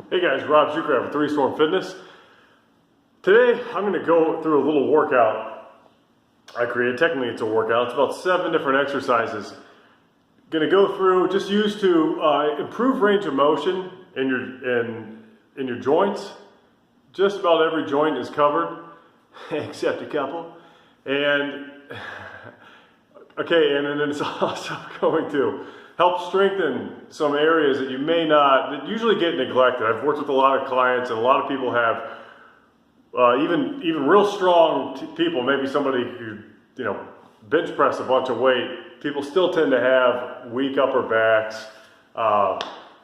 Hey guys, Rob Zucker with 3 Storm Fitness. Today I'm going to go through a little workout I created. Technically it's a workout. It's about 7 different exercises. Going to go through, just used to improve range of motion in your joints. Just about every joint is covered, except a couple. And okay, and then it's also going to help strengthen some areas that you may not, that usually get neglected. I've worked with a lot of clients, and a lot of people have, even real strong people, maybe somebody who, bench press a bunch of weight, people still tend to have weak upper backs,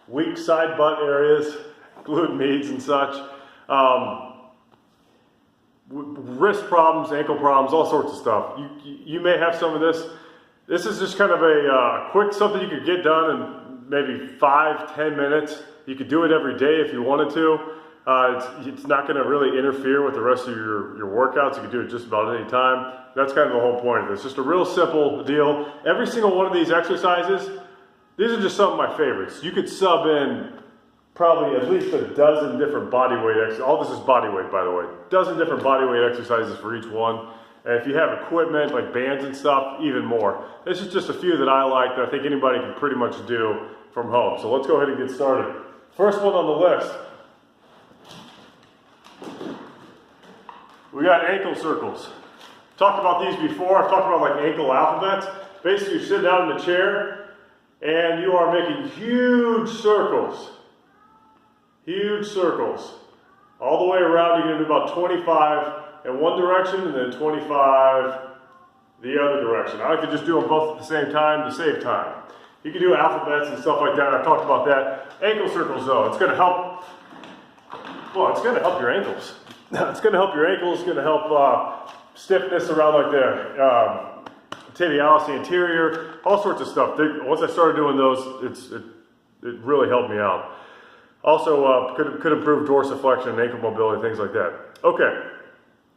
weak side butt areas, glute medius and such, wrist problems, ankle problems, all sorts of stuff. You may have some of this. This is just kind of a quick something you could get done in maybe 5-10 minutes. You could do it every day if you wanted to. It's not going to really interfere with the rest of your workouts. You can do it just about any time. That's kind of the whole point of this. Just a real simple deal. Every single one of these exercises, these are just some of my favorites. You could sub in probably at least a dozen different body weight exercises. All this is body weight, by the way. A dozen different body weight exercises for each one. And if you have equipment like bands and stuff, even more. This is just a few that I like that I think anybody can pretty much do from home. So let's go ahead and get started. First one on the list. We got ankle circles. Talked about these before. I've talked about like ankle alphabets. Basically, you sit down in the chair and you are making huge circles. Huge circles. All the way around, you're going to do about 25 in one direction and then 25 the other direction. I like to just do them both at the same time to save time. You can do alphabets and stuff like that. I've talked about that. Ankle circles though, it's going to help, well, it's going to help your ankles. It's going to help your ankles, it's going to help stiffness around like the tibialis anterior, all sorts of stuff. Once I started doing those, it really helped me out. Also could improve dorsiflexion, ankle mobility, things like that. Okay.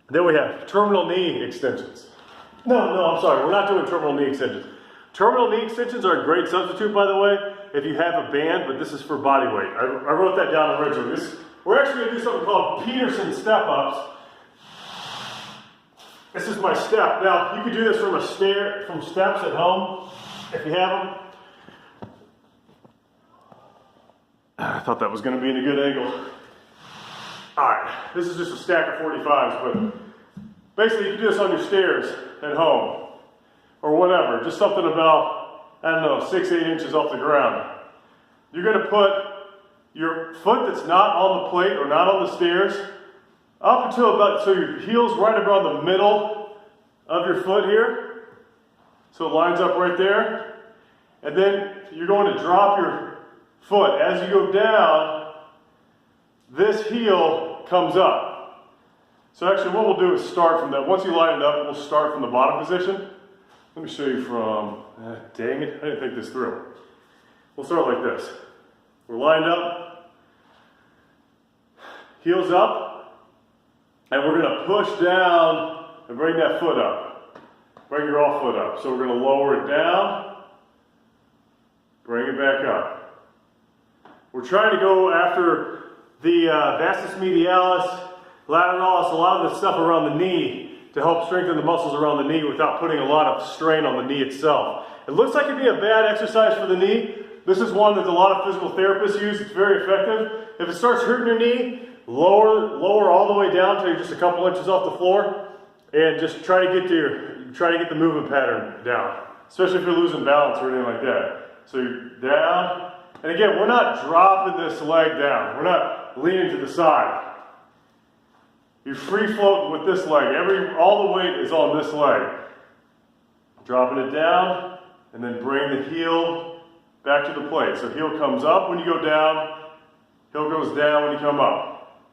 Then we have terminal knee extensions. No, I'm sorry, we're not doing terminal knee extensions. Terminal knee extensions are a great substitute, by the way, if you have a band, but this is for body weight. I wrote that down originally. We're actually going to do something called Peterson step-ups. This is my step. Now, you can do this from steps at home, if you have them. I thought that was going to be in a good angle. Alright, this is just a stack of 45s, but basically you can do this on your stairs at home, or whatever, just something about, 6-8 inches off the ground. You're going to put your foot that's not on the plate or not on the stairs up until about, so your heel's right around the middle of your foot here, so it lines up right there, and then you're going to drop your foot. As you go down, this heel comes up. So actually what we'll do is start from that. Once you line it up, we'll start from the bottom position. Let me show you from, dang it, I didn't think this through. We'll start like this. We're lined up, heels up, and we're gonna push down and bring that foot up. Bring your off foot up. So we're gonna lower it down, bring it back up. We're trying to go after the vastus medialis, lateralis, a lot of the stuff around the knee to help strengthen the muscles around the knee without putting a lot of strain on the knee itself. It looks like it'd be a bad exercise for the knee. This is one that a lot of physical therapists use. It's very effective. If it starts hurting your knee, lower all the way down till you're just a couple inches off the floor, and just try to get the movement pattern down, especially if you're losing balance or anything like that. So you're down. And again, we're not dropping this leg down. We're not leaning to the side. You free float with this leg. All the weight is on this leg. Dropping it down, and then bring the heel back to the plate. So heel comes up when you go down, heel goes down when you come up.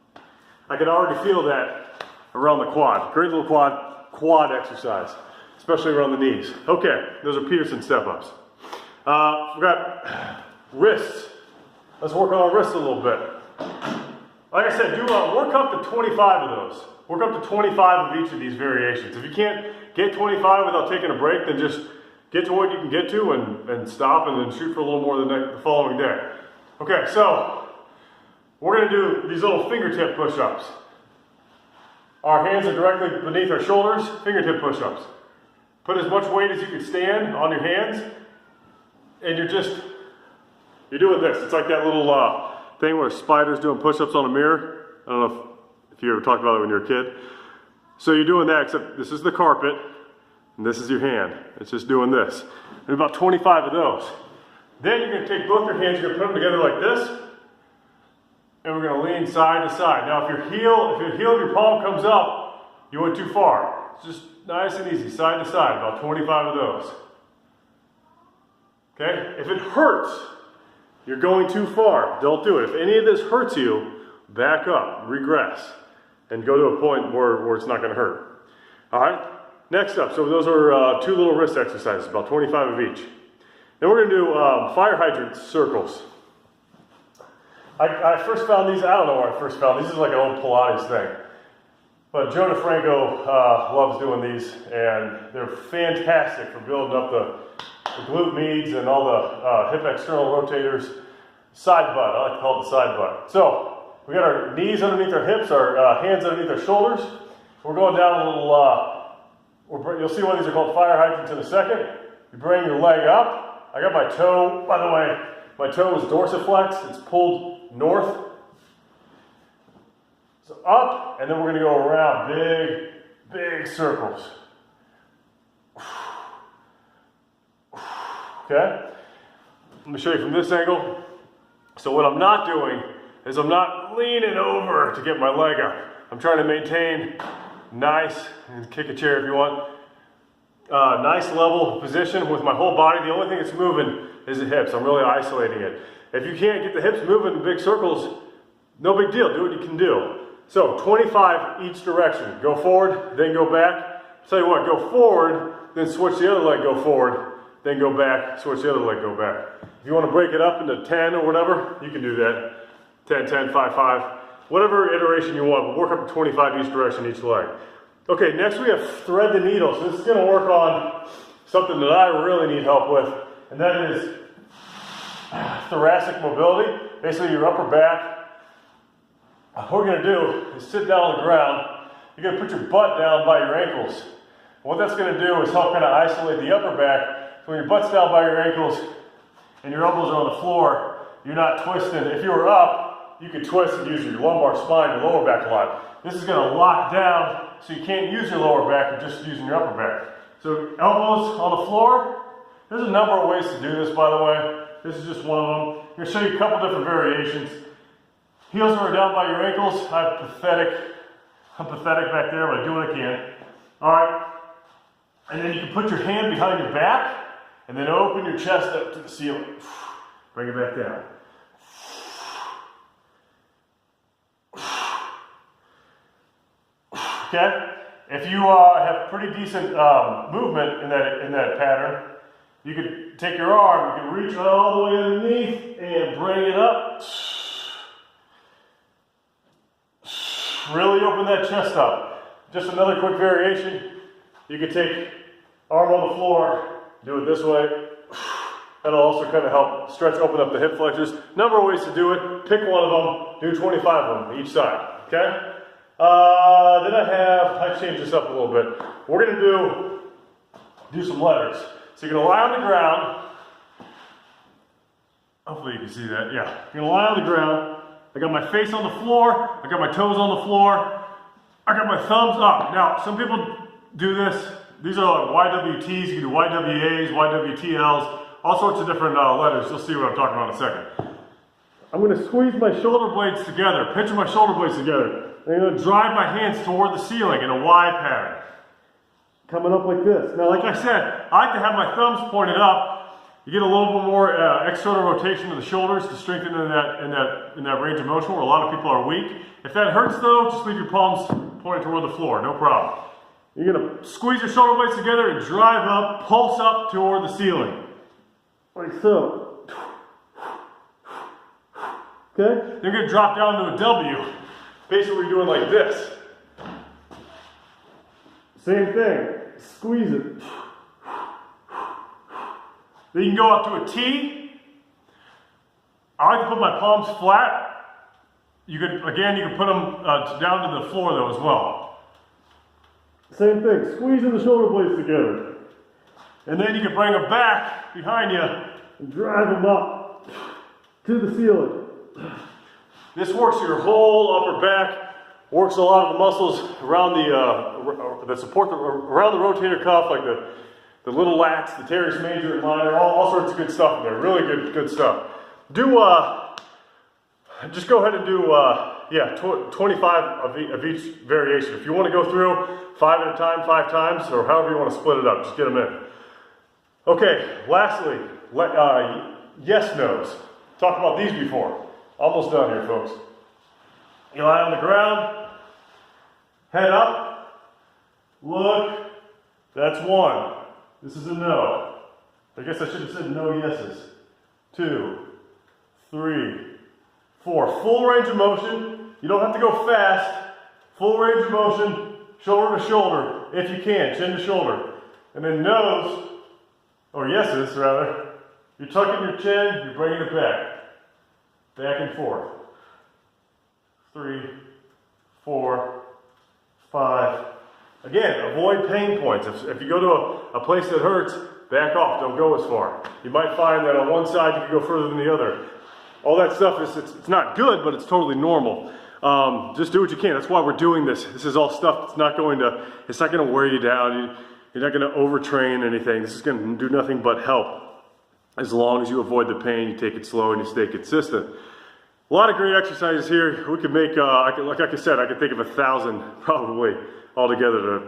I can already feel that around the quad. Great little quad exercise, especially around the knees. Okay, those are Peterson step-ups. We've got wrists. Let's work on our wrists a little bit. Like I said, work up to 25 of those. Work up to 25 of each of these variations. If you can't get 25 without taking a break, then just get to what you can get to and stop and then shoot for a little more the following day. Okay, so We're going to do these little fingertip push-ups. Our hands are directly beneath our shoulders, fingertip push-ups. Put as much weight as you can stand on your hands, and you're doing this. It's like that little thing where spiders doing push-ups on a mirror. I don't know if you ever talked about it when you were a kid. So you're doing that, except this is the carpet, and this is your hand. It's just doing this. There's about 25 of those. Then you're going to take both your hands, you're going to put them together like this, and we're going to lean side to side. Now, if the heel of your palm comes up, you went too far. It's just nice and easy, side to side, about 25 of those. Okay? If it hurts, you're going too far. Don't do it. If any of this hurts you, back up, regress, and go to a point where it's not going to hurt. All right? Next up, so those are 2 little wrist exercises, about 25 of each. Then we're going to do fire hydrant circles. I first found these, I don't know where I first found these. This is like an old Pilates thing. But Joe DeFranco loves doing these, and they're fantastic for building up the glute meads and all the hip external rotators. Side butt, I like to call it the side butt. So, we got our knees underneath our hips, our hands underneath our shoulders. We're going down a little, you'll see why these are called fire hydrants in a second. You bring your leg up. I got my toe, by the way, my toe is dorsiflex, it's pulled north. So up, and then we're going to go around big circles. Okay? Let me show you from this angle. So what I'm not doing is I'm not leaning over to get my leg up. I'm trying to maintain nice, and kick a chair if you want, nice level position with my whole body. The only thing that's moving is the hips. I'm really isolating it. If you can't get the hips moving in big circles, no big deal. Do what you can do. So 25 each direction. Go forward, then go back. Tell you what, go forward, then switch the other leg, go forward, then go back, switch the other leg, go back. If you want to break it up into 10 or whatever, you can do that. 10, 10, 5, 5. Whatever iteration you want, but work up to 25 each direction, each leg. Okay, next we have thread the needle. So this is going to work on something that I really need help with, and that is thoracic mobility. Basically your upper back. What we're going to do is sit down on the ground. You're going to put your butt down by your ankles. And what that's going to do is help kind of isolate the upper back. So when your butt's down by your ankles and your elbows are on the floor, you're not twisting. If you were up, you could twist and use your lumbar spine, your lower back a lot. This is going to lock down so you can't use your lower back, you're just using your upper back. So elbows on the floor. There's a number of ways to do this, by the way. This is just one of them. I'm going to show you a couple different variations. Heels are down by your ankles. I'm pathetic back there, but I do what I can. All right. And then you can put your hand behind your back and then open your chest up to the ceiling. Bring it back down. Okay? If you have pretty decent movement in that pattern, you could take your arm, you can reach all the way underneath and bring it up. Really open that chest up. Just another quick variation. You could take arm on the floor, do it this way. That'll also kind of help stretch, open up the hip flexors. Number of ways to do it. Pick one of them, do 25 of them each side. Okay? Then I changed this up a little bit. We're going to do some letters. So you're going to lie on the ground. Hopefully you can see that. Yeah. You're going to lie on the ground. I got my face on the floor. I got my toes on the floor. I got my thumbs up. Now, some people do this. These are like YWTs. You can do YWAs, YWTLs, all sorts of different letters. You'll see what I'm talking about in a second. I'm going to squeeze my shoulder blades together. Picture my shoulder blades together. I'm going to drive my hands toward the ceiling in a Y pattern. Coming up like this. Now, like I said, I like to have my thumbs pointed up. You get a little bit more external rotation of the shoulders to strengthen in that range of motion where a lot of people are weak. If that hurts though, just leave your palms pointed toward the floor, no problem. You're going to squeeze your shoulder blades together and drive up, pulse up toward the ceiling. Like so. Okay? You're going to drop down to a W. Basically you're doing like this. Same thing. Squeeze it. Then you can go up to a T. I like to put my palms flat you can put them down to the floor though as well. Same thing, squeezing the shoulder blades together. And then you can bring them back behind you and drive them up to the ceiling. This works your whole upper back, works a lot of the muscles around that support around the rotator cuff, like the little lats, the teres major and minor, all sorts of good stuff in there. Really good stuff. Just go ahead and do 25 of each variation. If you want to go through 5 at a time, 5 times, or however you want to split it up, just get them in. Okay, lastly, yes, no's. Talked about these before. Almost done here, folks. You lie on the ground, head up, look, that's 1. This is a no. I guess I should have said no yeses. 2, 3, 4. Full range of motion. You don't have to go fast. Full range of motion, shoulder to shoulder, if you can, chin to shoulder. And then no's, or yeses rather, you're tucking your chin, you're bringing it back and forth. 3, 4, 5. Again, avoid pain points. If you go to a place that hurts, back off, don't go as far. You might find that on one side you can go further than the other. All that stuff it's not good, but it's totally normal. Just do what you can. That's why we're doing this. This is all stuff that's not going to wear you down. You're not going to overtrain anything. This is going to do nothing but help. As long as you avoid the pain, you take it slow, and you stay consistent. A lot of great exercises here. We could make, like I said, I could think of 1,000 probably altogether,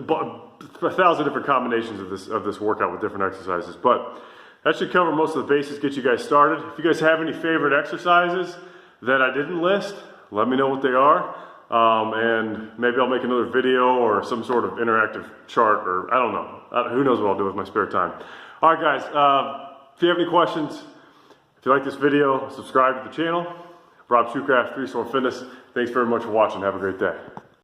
1,000 different combinations of this workout with different exercises. But that should cover most of the bases, get you guys started. If you guys have any favorite exercises that I didn't list, let me know what they are. And maybe I'll make another video or some sort of interactive chart, or I don't know. Who knows what I'll do with my spare time. All right, guys, if you have any questions, if you like this video, subscribe to the channel. Rob Shoecraft, 3 Storm Fitness. Thanks very much for watching. Have a great day.